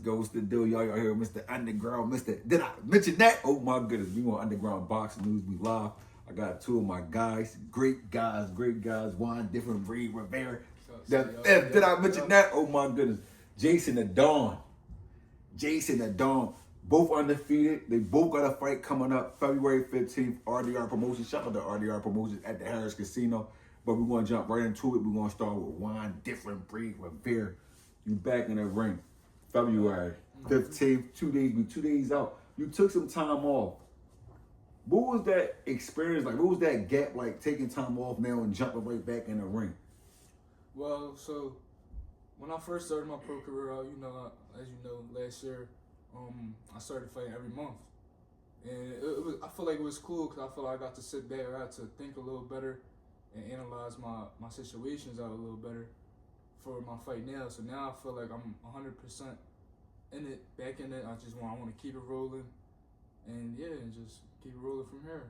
Goes to do y'all here, Mr. Underground, Mr. Did I mention that? Oh my goodness, we want Underground Boxing News. We live. I got two of my guys, great guys, Juan, different breed, Rivera. Did I mention that? Oh my goodness, Jason the Dawn, both undefeated. They both got a fight coming up February 15th. RDR Promotions. Shout out to RDR Promotions at the Harris Casino. But we're gonna jump right into it. We're gonna start with Juan, different breed, Rivera. You back in the ring. February 15th, 2 days out. You took some time off. What was that experience like? What was that gap like, taking time off now and jumping right back in the ring? Well, so when I first started my pro career out, as you know, last year, I started fighting every month. And I feel like it was cool because I feel like I got to sit back, I got to think a little better and analyze my situations out a little better for my fight now. So now I feel like I'm 100% in it, back in it. I want to keep it rolling, and just keep it rolling from here.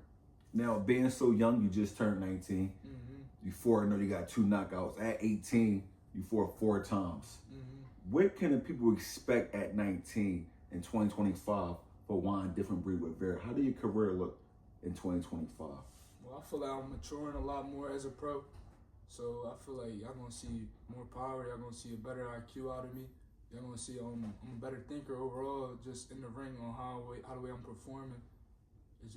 Now, being so young, you just turned 19. Mm-hmm. You 4-0, you got 2 knockouts. At 18, you fought 4 times. Mm-hmm. What can the people expect at 19 in 2025 for Juan, different breed with Rivera? How do your career look in 2025? Well, I feel like I'm maturing a lot more as a pro. So I feel like y'all gonna see more power. Y'all gonna see a better IQ out of me. Y'all gonna see I'm a better thinker overall, just in the ring on how the way I'm performing. It's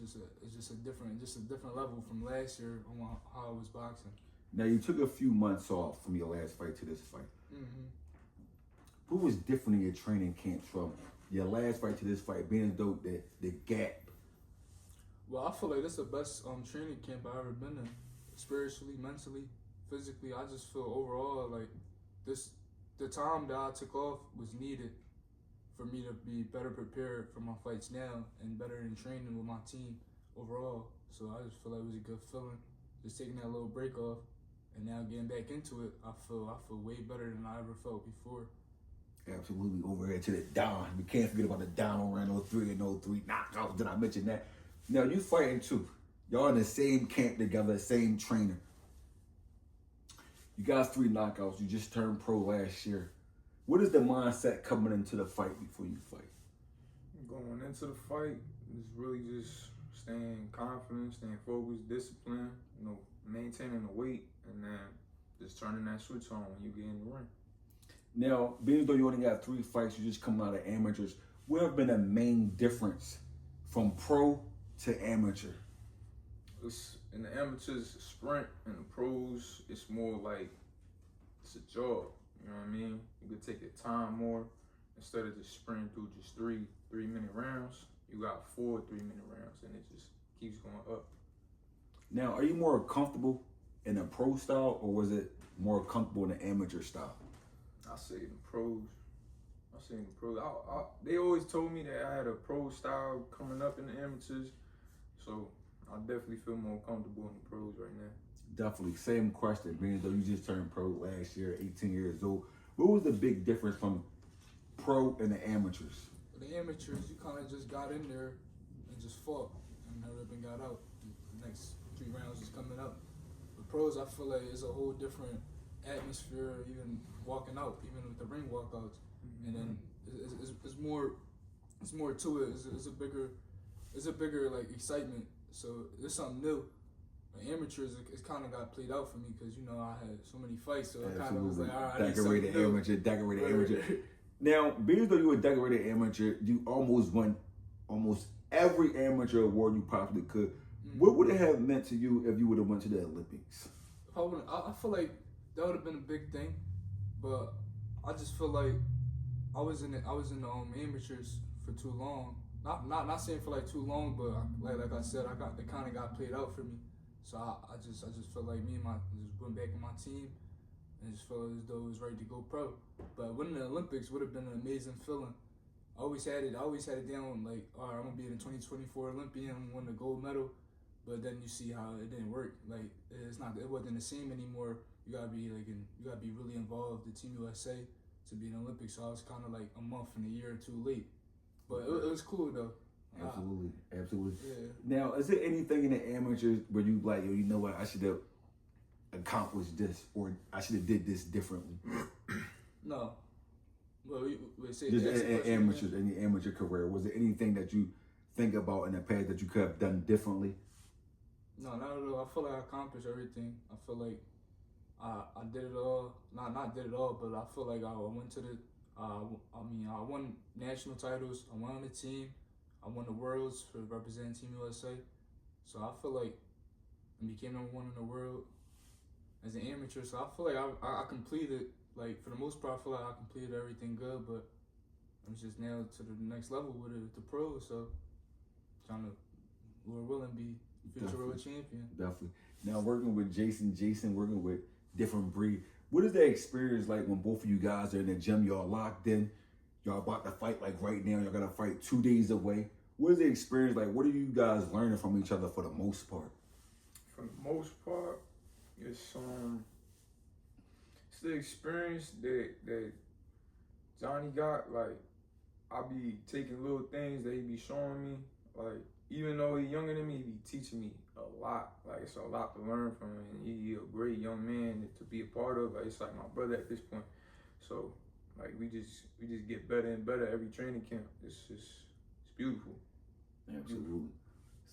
just a different level from last year on how I was boxing. Now you took a few months off from your last fight to this fight. Mm-hmm. What was different in your training camp from your last fight to this fight, being as though the gap? Well, I feel like this is the best training camp I've ever been in, spiritually, mentally, physically. I just feel overall like the time that I took off was needed for me to be better prepared for my fights now and better in training with my team overall. So I just feel like it was a good feeling, just taking that little break off, and now getting back into it. I feel way better than I ever felt before. Absolutely, over here to the Don. We can't forget about the Don around 03 and 03 knockouts. Did I mention that? Now you fighting too. Y'all in the same camp together, same trainer. You got 3 knockouts. You just turned pro last year. What is the mindset coming into the fight before you fight? Going into the fight is really just staying confident, staying focused, disciplined, maintaining the weight, and then just turning that switch on when you get in the ring. Now, being though you only got 3 fights, you just come out of amateurs, what have been the main difference from pro to amateur? In the amateurs, it's sprint. In the pros, it's more like it's a jog. You know what I mean? You could take your time more instead of just sprinting through just 3-minute rounds. You got 4 3-minute rounds, and it just keeps going up. Now, are you more comfortable in a pro style, or was it more comfortable in the amateur style? I say the pros. They always told me that I had a pro style coming up in the amateurs, so I definitely feel more comfortable in the pros right now. Definitely. Same question, being though you just turned pro last year, 18 years old. What was the big difference from pro and the amateurs? The amateurs, you kind of just got in there and just fought and never been got out. The next 3 rounds is coming up. The pros, I feel like it's a whole different atmosphere, even walking out, even with the ring walkouts. Mm-hmm. And then it's more to it. It's a bigger like excitement. So it's something new. Amateurs, it kind of got played out for me because I had so many fights, so it kind of was like, all right, decorated amateur. Now, being though you were a decorated amateur, you almost won almost every amateur award you possibly could. Mm-hmm. What would it have meant to you if you would have went to the Olympics? I feel like that would have been a big thing, but I just feel like I was in the amateurs for too long. Not saying for like too long, but like I said, it kind of got played out for me. So I just felt like me and just went back in my team and just felt as though it was ready to go pro. But winning the Olympics would have been an amazing feeling. I always had it down like, all right, I'm gonna be the 2024 Olympian, I'm gonna win the gold medal. But then you see how it didn't work. Like it wasn't the same anymore. You gotta be really involved, the Team USA, to be in the Olympics. So I was kind of like a month and a year or 2 late. But it was cool though. Absolutely. Yeah. Now, is there anything in the amateurs where you like, you know what, I should have accomplished this, or I should have did this differently? No. Well, we say Just ask the question amateurs again. in your amateur career. Was there anything that you think about in the past that you could have done differently? No, not at all. I feel like I accomplished everything. I feel like I did it all. Not did it all, but I feel like I went to the. I won national titles. I won on the team. I won the worlds for representing Team USA. So I feel like I became number one in the world as an amateur. So I feel like I completed, like, for the most part, I feel like I completed everything good, but I'm just now to the next level with the pros. So trying to, Lord willing, be future world champion. Definitely. Now working with Jason working with different breed. What is that experience like when both of you guys are in the gym? Y'all locked in. Y'all about to fight like right now. Y'all gotta fight 2 days away. What is the experience like? What are you guys learning from each other for the most part? For the most part, it's the experience that Johnny got. Like, I be taking little things that he be showing me. Like, even though he younger than me, he be teaching me a lot. Like, it's a lot to learn from him. And he a great young man to be a part of. Like, it's like my brother at this point. So, like, we just get better and better every training camp. It's beautiful. Absolutely.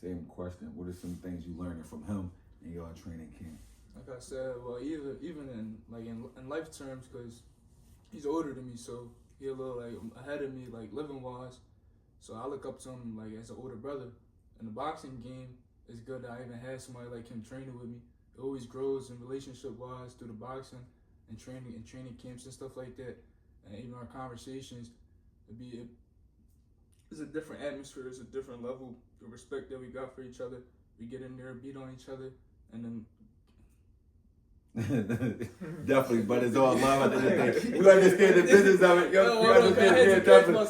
Same question. What are some things you learning from him in your training camp? Like I said, well, even in life terms, because he's older than me, so he a little like ahead of me, like living wise. So I look up to him like as an older brother. In the boxing game, it's good that I even had somebody like him training with me. It always grows in relationship wise through the boxing and training camps and stuff like that. And even our conversations, it's a different atmosphere. It's a different level of respect that we got for each other. We get in there, beat on each other, and then. Definitely, but it's all love at the end of the day. We understand the business of it. Yo, we understand definitely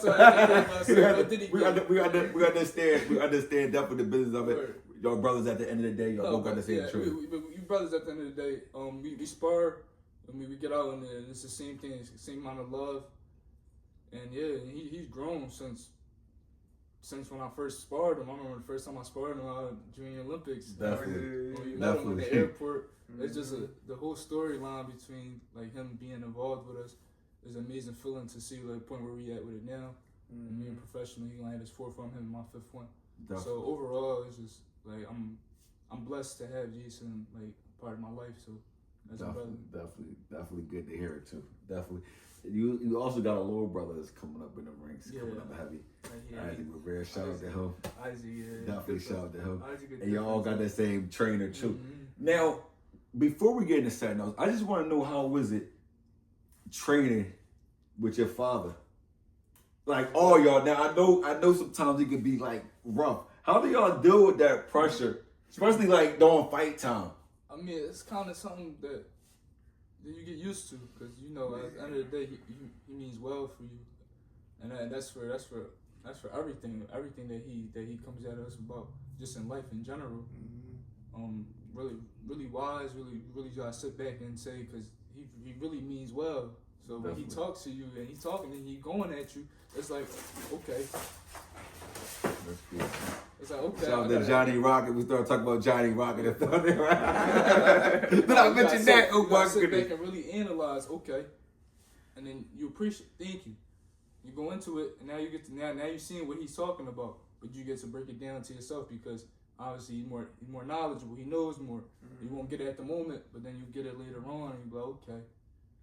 the business of it. Your brothers at the end of the day, y'all both understand the truth. We brothers at the end of the day. We spar. I mean, we get out and it's the same thing. It's the same amount of love. And yeah, he's grown since when I first sparred him. I remember the first time I sparred him at Junior Olympics. Definitely. When we met him in the airport. It's just the whole storyline between like him being involved with us is an amazing feeling to see like, the point where we at with it now. And me and professional, he gonna have his fourth one, him my fifth one. Definitely. So overall, it's just like I'm blessed to have Jason like part of my life. So that's definitely good to hear it too. Definitely. You also got a little brother that's coming up in the ranks, coming up heavy. Isaac Rivera, shout out to him. Isaac, definitely shout out to him. Isaac, and y'all all got the same trainer too. Now, before we get into something else, I just want to know how was it training with your father? Like all y'all. Now I know sometimes it could be like rough. How do y'all deal with that pressure, especially like during fight time? I mean, it's kind of something that you get used to, because you know at the end of the day he means well for you, and that's for everything that he comes at us about, just in life in general. Really wise, really gotta sit back and say, because he really means well. So when he talks to you and he's talking and he going at you, it's like, okay. That's good. It's like, okay. Shout out to Johnny Rocket. We started talking about Johnny Rocket and stuff. Then I mentioned that. Oh my goodness. Sit back and really analyze. Okay, and then you appreciate. Thank you. You go into it, and now you get to now you're seeing what he's talking about, but you get to break it down to yourself, because obviously he's more knowledgeable. He knows more. You won't get it at the moment, but then you get it later on, and you go, okay,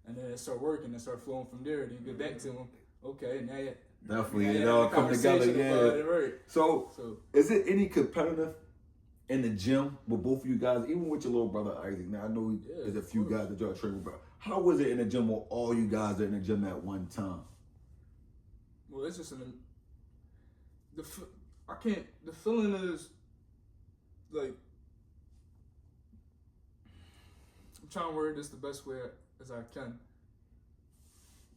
and then it start working and start flowing from there. Then you get back to him. Okay, now you. Definitely, it all come together. Yeah. Right. So, is it any competitive in the gym with both of you guys, even with your little brother Isaac? Now I know there's a few guys that y'all train with, but how was it in the gym where all you guys are in the gym at one time? Well, it's just the feeling is like, I'm trying to word this the best way as I can.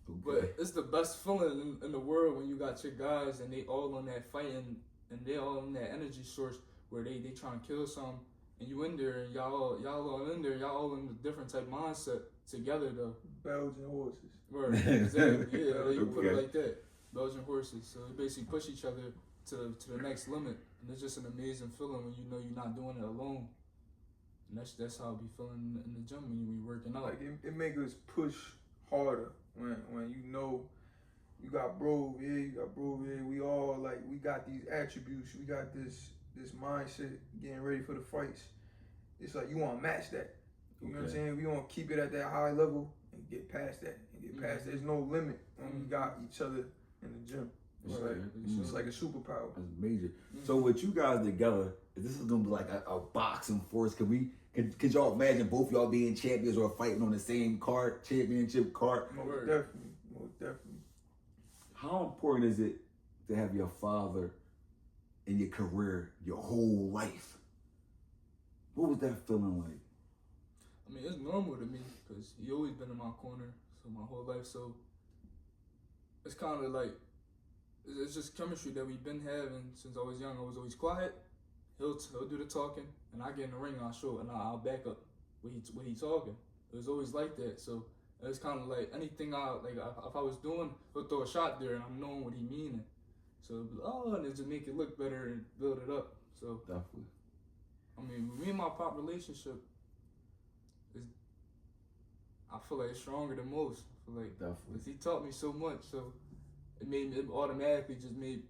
Okay. But it's the best feeling in the world when you got your guys and they all on that fighting and they all in that energy source where they trying to kill something, and you in there and y'all all in there, y'all all in a different type mindset together though. Belgian horses. Right, exactly. Yeah, you put it like that. Belgian horses. So they basically push each other to the next limit, and it's just an amazing feeling when you know you're not doing it alone. And that's how I be feeling in the gym when you be working out. Like it make us push harder when you know You got bro over here, you got bro over here. We all like we got these attributes. We got this mindset getting ready for the fights. It's like you want to match that. You know what I'm saying? We want to keep it at that high level and get past that. And get past There's no limit when we got each other in the gym. It's like a superpower. That's major. So with you guys together, this is gonna be like a boxing force. Could y'all imagine both y'all being champions or fighting on the same card, championship card? Most definitely. How important is it to have your father in your career your whole life? What was that feeling like? I mean, it's normal to me because he always been in my corner so my whole life. So it's kind of like it's just chemistry that we've been having since I was young. I was always quiet. He'll do the talking, and I get in the ring. I'll show it, and I'll back up when he talking. It was always like that. So it's kind of like anything if I was doing, he'll throw a shot there, and I'm knowing what he meaning. So and it just make it look better and build it up. So Definitely. I mean, me and my pop relationship is, I feel like it's stronger than most. I feel like because he taught me so much, so it automatically just made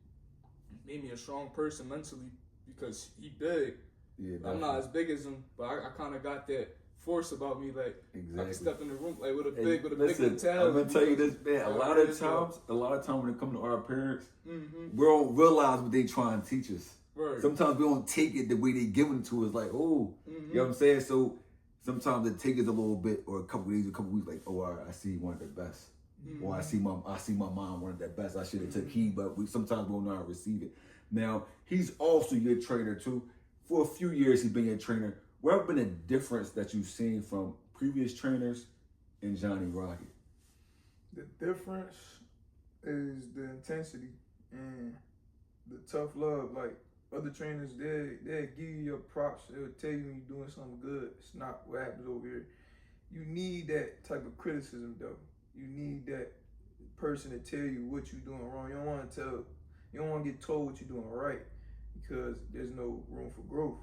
me a strong person mentally because he big. Yeah, I'm not as big as him, but I kind of got that force about me, like I can step in the room like with a big mentality. I'm gonna tell you this, man. A lot of times when it comes to our parents, we don't realize what they trying to teach us. Right. Sometimes we don't take it the way they giving it to us. Like, you know what I'm saying? So sometimes it takes us a little bit, or a couple days, a couple weeks. Like, all right, I see one of the best, or I see my mom one of the best. I should have took heed, but sometimes we don't know how to receive it. Now he's also your trainer too. For a few years, he's been your trainer. What have been a difference that you've seen from previous trainers and Johnny Rocket? The difference is the intensity and the tough love. Like other trainers, they'll give you your props. They'll tell you when you're doing something good. It's not what happens over here. You need that type of criticism though. You need that person to tell you what you're doing wrong. You don't want to get told what you're doing right because there's no room for growth.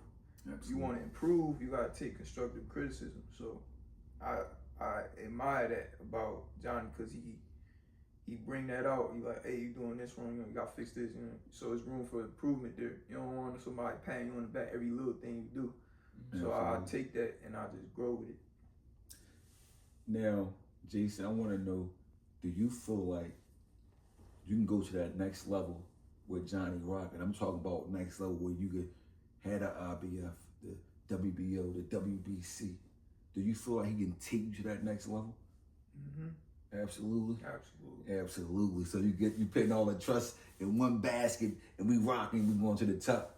Absolutely. You want to improve, you got to take constructive criticism. So I admire that about Johnny because he bring that out. He like, hey, you doing this wrong, you got to fix this. So it's room for improvement there. You don't want somebody patting you on the back every little thing you do. So I take that and I just grow with it. Now, Jason, I want to know, do you feel like you can go to that next level with Johnny Rocket? I'm talking about next level where you could have the IBF, the WBO, the WBC. Do you feel like he can take you to that next level? Absolutely. So you putting all the trust in one basket, and we rocking. We going to the top.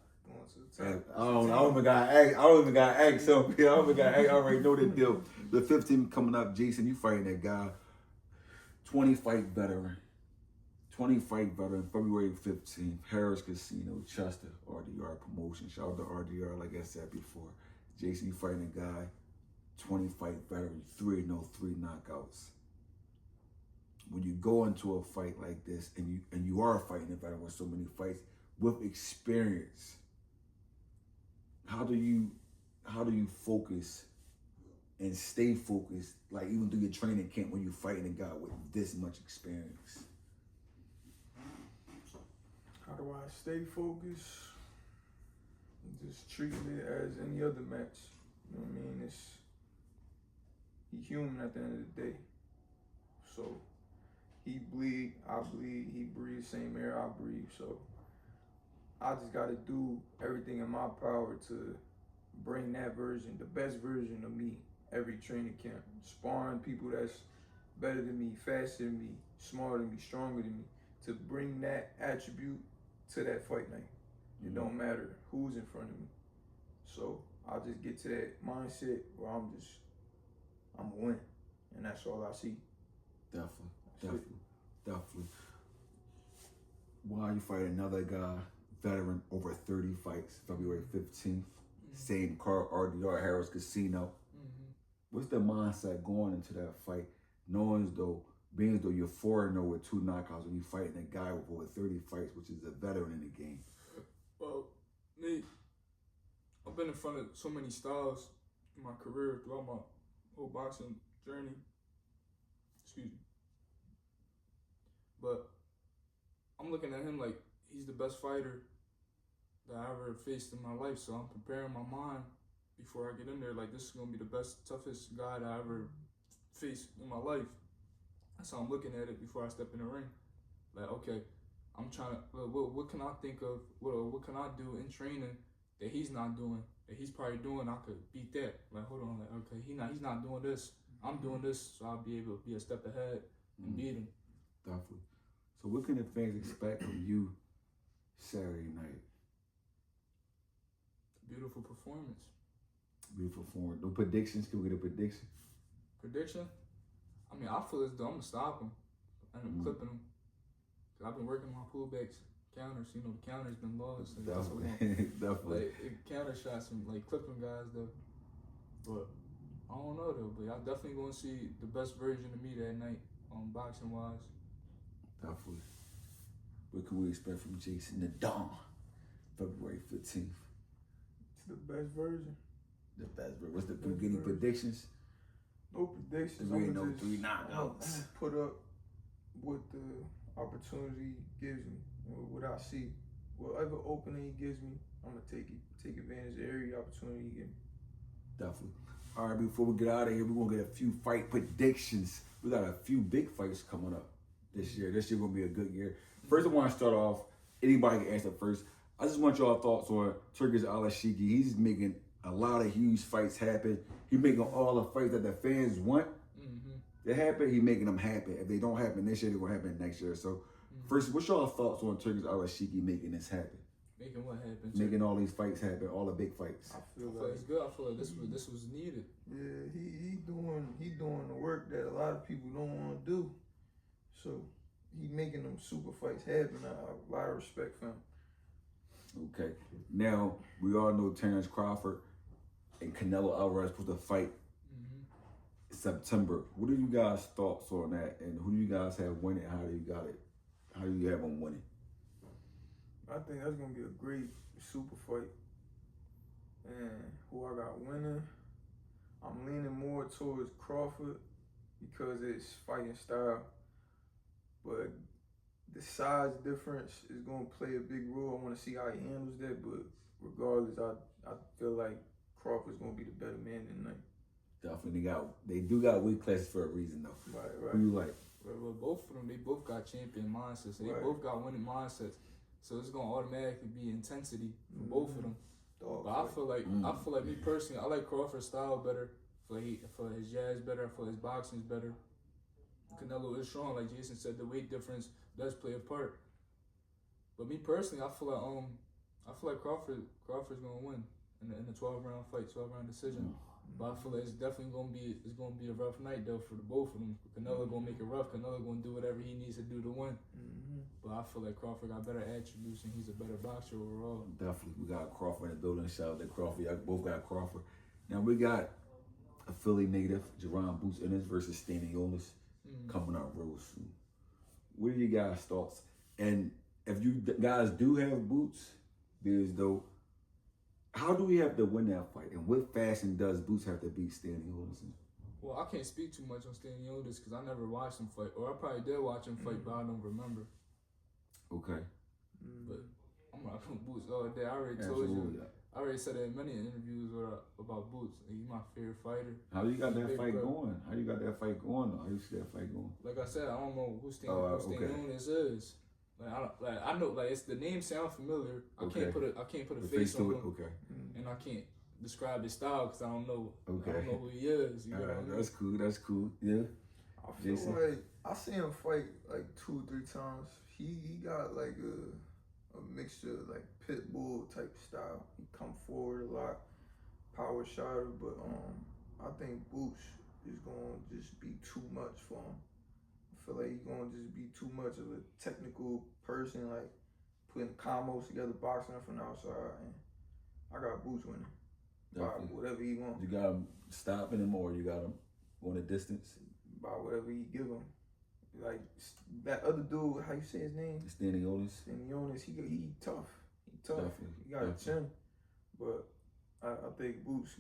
I don't even got to ask. So I already know the deal. The 15 coming up, Jason. You fighting that guy, 20 fight veteran, February 15th, Harris Casino, Chester, RDR promotion. Shout out to RDR, like I said before. Jason, you fighting a guy, 20 fight veteran, 3-0, 3 knockouts. When you go into a fight like this, and you are fighting a veteran with so many fights with experience, how do you focus and stay focused, like even through your training camp when you're fighting a guy with this much experience? How do I stay focused? Just treating it as any other match. You know what I mean? He's human at the end of the day. So he bleed, I bleed, he breathes same air I breathe. So I just gotta do everything in my power to bring that version, the best version of me, every training camp. Sparring people that's better than me, faster than me, smarter than me, stronger than me, to bring that attribute to that fight night. It don't matter who's in front of me. So I'll just get to that mindset where I'm a win. And that's all I see. Definitely. Why you fight another guy, veteran, over 30 fights, February 15th, same card, RDR, Harris Casino. What's the mindset going into that fight, being as though you're 4-0 with 2 knockouts when you fighting a guy with over 30 fights, which is a veteran in the game? Well, me, I've been in front of so many styles in my career throughout my whole boxing journey. Excuse me. But I'm looking at him like he's the best fighter that I ever faced in my life. So I'm preparing my mind before I get in there. Like, this is gonna be the best, toughest guy that I ever faced in my life. So I'm looking at it before I step in the ring. Like, okay, I'm trying to. What can I think of? What can I do in training that he's not doing? That he's probably doing? I could beat that. Like, hold on. Like, okay, he's not doing this. I'm doing this, so I'll be able to be a step ahead and beat him. Definitely. So what can the fans expect from you Saturday night? Beautiful performance. Beautiful performance. No predictions. Can we get a prediction? Prediction? I mean, I feel as though I'm gonna stop him. I end up clipping him. Cause I've been working my pullbacks, counters. You know, the counter's been lost. And Definitely. Definitely. Like, counter shots and like clipping guys though. But I don't know though. But I'm definitely gonna see the best version of me that night, boxing wise. Definitely. What can we expect from Jason the Dawn, February 15th? It's the best version. The best version. What's the beginning predictions? No predictions. There I'm ain't no gonna 3 I'm knockouts. gonna put up what the opportunity gives me, what I see. Whatever opening he gives me, I'm gonna take advantage of every opportunity he gives me. Definitely. All right, before we get out of here, we're gonna get a few fight predictions. We got a few big fights coming up this year. This year gonna be a good year. First, I want to start off. Anybody can answer first. I just want y'all thoughts on Turkish Alashiki. He's making a lot of huge fights happen. He's making all the fights that the fans want to happen. He's making them happen. If they don't happen this year, they're gonna happen next year. So, first, what's y'all thoughts on Turkish Alashiki making this happen? Making what happen? Making all these fights happen, all the big fights. I I feel feel like it's good. I feel like this was needed. yeah, he doing the work that a lot of people don't want to do. So he making them super fights happen. I have a lot of respect for him. Okay. Now, we all know Terrence Crawford and Canelo Alvarez supposed to fight in September. What are you guys' thoughts on that? And who do you guys have winning? How do you got it? How do you have them winning? I think that's gonna be a great super fight. And who I got winning, I'm leaning more towards Crawford because it's fighting style. But the size difference is gonna play a big role. I want to see how he handles that. But regardless, I feel like Crawford's gonna be the better man tonight. Definitely they do got weight classes for a reason though. Right. Who you like? Well, both of them, they both got champion mindsets. They Right. both got winning mindsets. So it's gonna automatically be intensity for both of them. Dog But I fight. feel like me personally, I like Crawford's style better. I feel like his jazz better. I feel like his boxing's better. Canelo is strong, like Jason said. The weight difference does play a part. But me personally, I feel like Crawford's gonna win in the 12-round fight, 12-round decision. But I feel like it's definitely gonna be a rough night though for the both of them. Canelo gonna make it rough. Canelo gonna do whatever he needs to do to win. But I feel like Crawford got better attributes and he's a better boxer overall. Definitely. We got Crawford in the building. Shout out to Crawford. Y'all both got Crawford. Now we got a Philly native, Jerron Boots Ennis versus Stanionis coming out real soon. What are you guys' thoughts? And if you guys do have Boots, because though, how do we have to win that fight? And what fashion does Boots have to beat Stanionis in? Well, I can't speak too much on Stanionis because I never watched him fight, or I probably did watch him fight, but I don't remember. Okay. But I'm rocking Boots all day. I already told Absolutely. you. I already said it in many interviews about Boots. He's my favorite fighter. How you got that Big fight bro. going? How you got that fight going? How you see that fight going? Like I said, I don't know who okay. Stanionis is. I know it's the name sound familiar. I can't put a The face on to it. him, Okay. and I can't describe his style because I don't know. Okay. I don't know who he is. You know what I mean? That's cool. That's cool. Yeah. I feel Jason? like I see him fight like 2 or 3 times. He got like a mixture of like pit bull type style. He come forward a lot, power shotter, but I think Boots is gonna just be too much for him. I feel like he's gonna just be too much of a technical person, like putting combos together, boxing from the outside, and I got Boots winning. By Definitely. whatever he wants. You got him stopping him or you got him going a distance? By whatever he give him. Like that other dude, how you say his name? Stanionis. Stanionis, he tough. He tough. Definitely. He got a chin. But I think Boots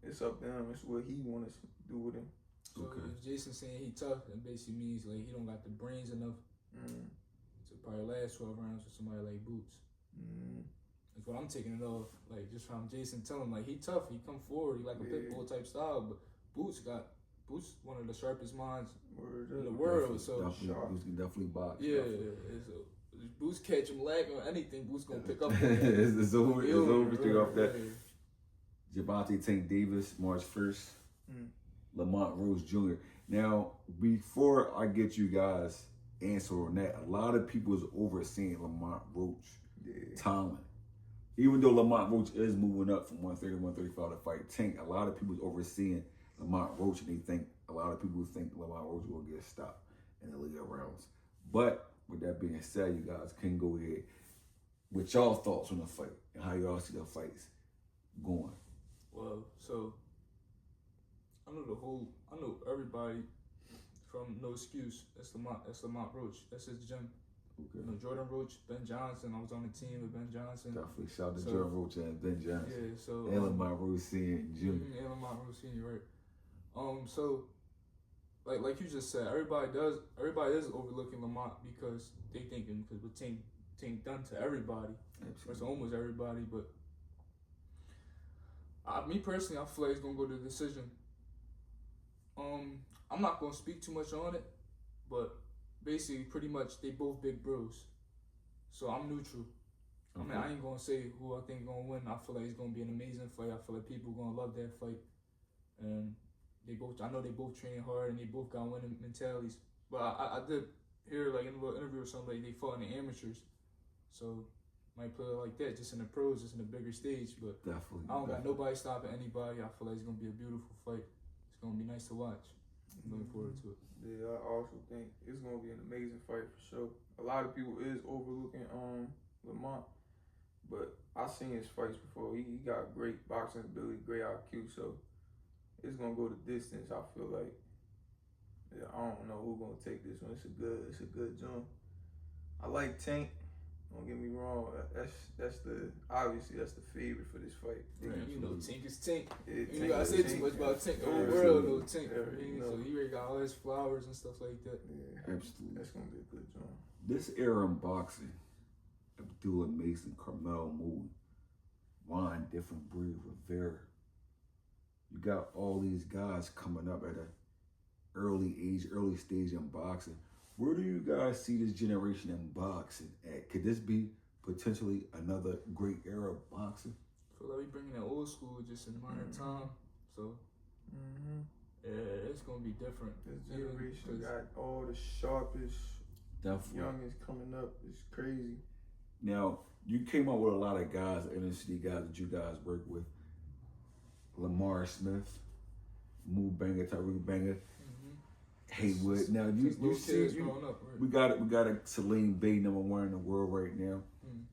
it's up to him. It's what he wants to do with him. So Okay. if Jason's saying he tough, that basically means like he don't got the brains enough to to probably last 12 rounds with somebody like Boots. That's what I'm taking it off. Like, just from Jason telling him, like, he tough, he come forward, he like a pit bull type style, but Boots one of the sharpest minds in the world. Boots can definitely box. Yeah, so Boots catch him lag on anything, Boots gonna pick up on that. It's over straight off that. Javante Tank Davis, March 1st. Lamont Rose Jr. Now, before I get you guys answer on that, a lot of people is overseeing Lamont Roach talent. Even though Lamont Roach is moving up from 130 to 135 to fight Tank, a lot of people is overseeing Lamont Roach, and a lot of people think Lamont Roach will get stopped in the later rounds. But with that being said, you guys can go ahead with y'all thoughts on the fight and how y'all see the fights going. Well, so I know everybody from No Excuse. That's Lamont Roach. That's his gym. Okay. You know, Jordan Roach, Ben Johnson. I was on the team with Ben Johnson. Definitely shout out to Jordan Roach and Ben Johnson. Yeah, so and Lamont Roach Sr. And Lamont Roach Sr. Right. So like you just said, everybody is overlooking Lamont because they thinking because what Tank done to everybody. Absolutely. It's almost everybody, but me personally, I feel like it's gonna go to decision. I'm not gonna speak too much on it, but basically, pretty much, they both big bros. So I'm neutral. Okay. I mean, I ain't gonna say who I think gonna win. I feel like it's gonna be an amazing fight. I feel like people gonna love that fight. And I know they both train hard and they both got winning mentalities. But I did hear like in a little interview or something like they fought in the amateurs. So might play it like that, just in the pros, just in a bigger stage. But definitely, I don't got nobody stopping anybody. I feel like it's gonna be a beautiful fight. It's gonna be nice to watch. I'm looking forward to it. Yeah, I also think it's gonna be an amazing fight for sure. A lot of people is overlooking Lamont, but I seen his fights before. He got great boxing ability, great IQ, so it's gonna go the distance. I feel like. Yeah, I don't know who's gonna take this one. It's a good jump. I like Tank. Don't get me wrong. That's the favorite for this fight. Right, you know, Tank is Tank. Yeah, you gotta say too much about Tank. The whole world know Tank. So he already got all his flowers and stuff like that. Yeah, absolutely. That's gonna be a good jump. This era in boxing, Abdullah Mason, Carmel Moon, Juan, different breed, Rivera. You got all these guys coming up at an early stage in boxing. Where do you guys see this generation in boxing at? Could this be potentially another great era of boxing? I feel like we bringing that old school just in a matter of time. So, yeah, it's going to be different. This generation got all the sharpest, youngest coming up. It's crazy. Now, you came up with a lot of guys, inner city guys that you guys work with. Lamar Smith, Moo Banger, Tyree Banger. Haywood. Now you see, we got a Celine Bay #1 in the world right now,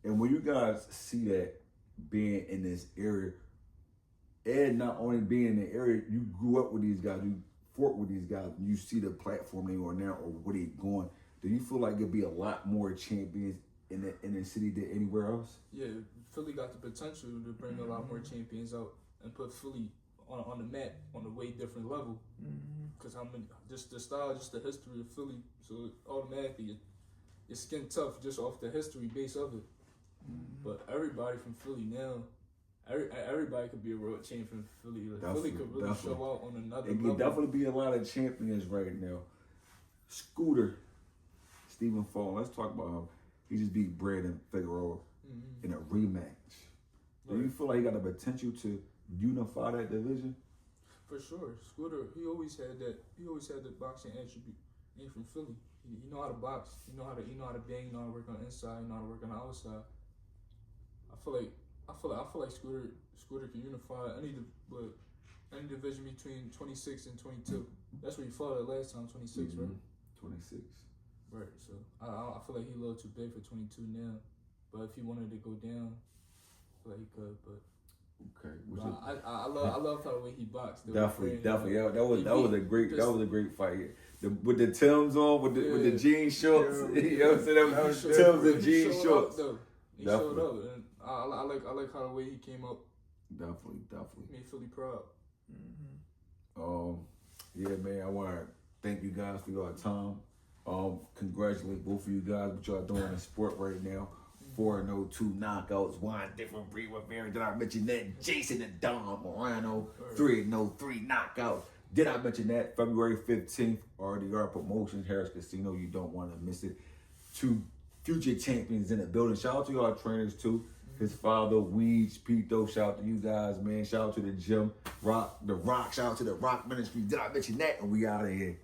and when you guys see that being in this area, and not only being in the area, you grew up with these guys, you fought with these guys, and you see the platform they are now or where they going. Do you feel like there'll be a lot more champions in the city than anywhere else? Yeah, Philly got the potential to bring a lot more champions out and put Philly on the map on a way different level. Because just the style, just the history of Philly, so automatically your skin tough just off the history base of it. But everybody from Philly now, everybody could be a world champion from Philly. Like Philly could really show out on another level. It can definitely be a lot of champions right now. Scooter, Stephen Fall, let's talk about him. He just beat Brandon Figueroa in a rematch. Do you feel like he got the potential to unify that division? For sure, Scooter. He always had the boxing attribute. He from Philly. He know how to box. He know how to bang. He know how to work on the inside. He know how to work on the outside. I feel like Scooter can unify any division between 26 and 22. That's where he fought at last time. 26, right? 26. Right. So I feel like he a little too big for 22 now. But if he wanted to go down, I feel like he could. But okay, I love how the way he boxed. Definitely. Yeah, that was a great fight. With the Timbs on, with the jean shorts. Yeah. You know what I'm saying? That was Timbs and jean shorts. He showed up, and I like how the way he came up. Definitely. Made Philly proud. Yeah, man. I want to thank you guys for your time. Congratulate both of you guys what y'all doing in sport right now. 4-0, 2 knockouts, Juan different breed Rivera. Did I mention that? Jason and Don Moreno, 3-0, 3 knockouts. Did I mention that? February 15th, RDR Promotions, Harris Casino. You don't want to miss it. 2 future champions in the building. Shout out to y'all trainers too. His father, Weeds, Pito. Shout out to you guys, man. Shout out to the gym, The Rock. Shout out to the Rock Ministry. Did I mention that? And we out of here.